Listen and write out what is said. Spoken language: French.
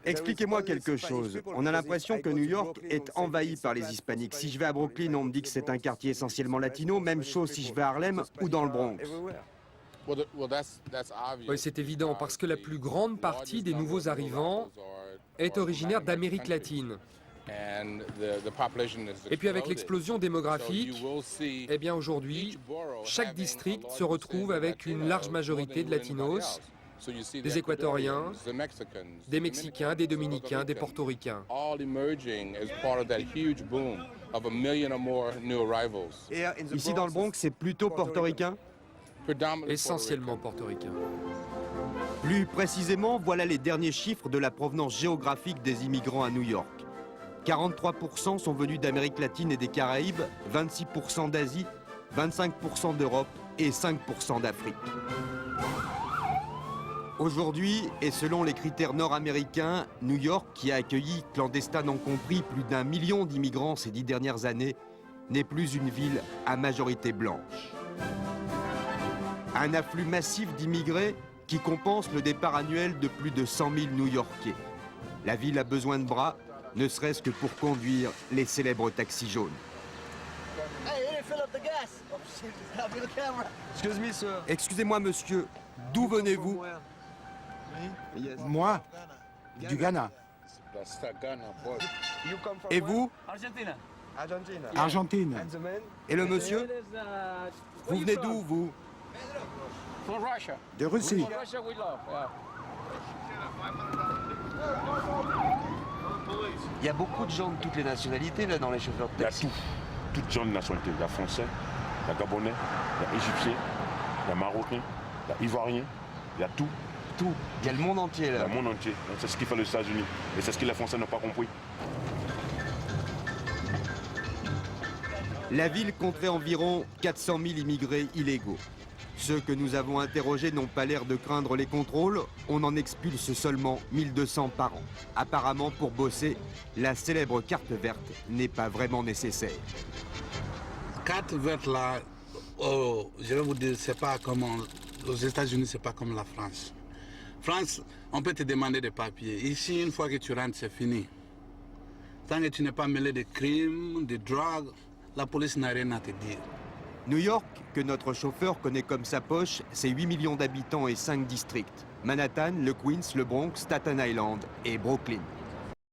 Expliquez-moi quelque chose. On a l'impression que New York est envahi par les hispaniques. Si je vais à Brooklyn, on me dit que c'est un quartier essentiellement latino. Même chose si je vais à Harlem ou dans le Bronx. Oui, c'est évident, parce que la plus grande partie des nouveaux arrivants est originaire d'Amérique latine. Et puis avec l'explosion démographique, eh bien aujourd'hui, chaque district se retrouve avec une large majorité de latinos, des Équatoriens, des Mexicains, des Dominicains, des Portoricains. Ici dans le Bronx, c'est plutôt portoricain? Essentiellement portoricains. Plus précisément, voilà les derniers chiffres de la provenance géographique des immigrants à New York. 43% sont venus d'Amérique latine et des Caraïbes, 26% d'Asie, 25% d'Europe et 5% d'Afrique. Aujourd'hui, et selon les critères nord-américains, New York, qui a accueilli, clandestins non compris, plus d'1 million d'immigrants ces 10 dernières années, n'est plus une ville à majorité blanche. Un afflux massif d'immigrés qui compense le départ annuel de plus de 100 000 New-Yorkais. La ville a besoin de bras, ne serait-ce que pour conduire les célèbres taxis jaunes. Excusez-moi, monsieur, d'où venez-vous? Moi, du Ghana. Et vous? Argentine. Et le monsieur? Vous venez d'où, vous? De Russie. Il y a beaucoup de gens de toutes les nationalités là dans les chauffeurs de taxi. Il y a tout, toutes genres de nationalités. Il y a français, il y a gabonais, il y a égyptien, il y a marocain, il y a ivoirien, il y a tout. Tout. Il y a le monde entier là. Il y a le monde entier. C'est ce qui fait les États-Unis. Et c'est ce que les Français n'ont pas compris. La ville compterait environ 400 000 immigrés illégaux. Ceux que nous avons interrogés n'ont pas l'air de craindre les contrôles. On en expulse seulement 1200 par an. Apparemment, pour bosser, la célèbre carte verte n'est pas vraiment nécessaire. Carte verte là, je vais vous dire, c'est pas comme aux États-Unis, c'est pas comme la France. France, on peut te demander des papiers. Ici, une fois que tu rentres, c'est fini. Tant que tu n'es pas mêlé de crimes, de drogues, la police n'a rien à te dire. New York, que notre chauffeur connaît comme sa poche, c'est 8 millions d'habitants et 5 districts. Manhattan, le Queens, le Bronx, Staten Island et Brooklyn.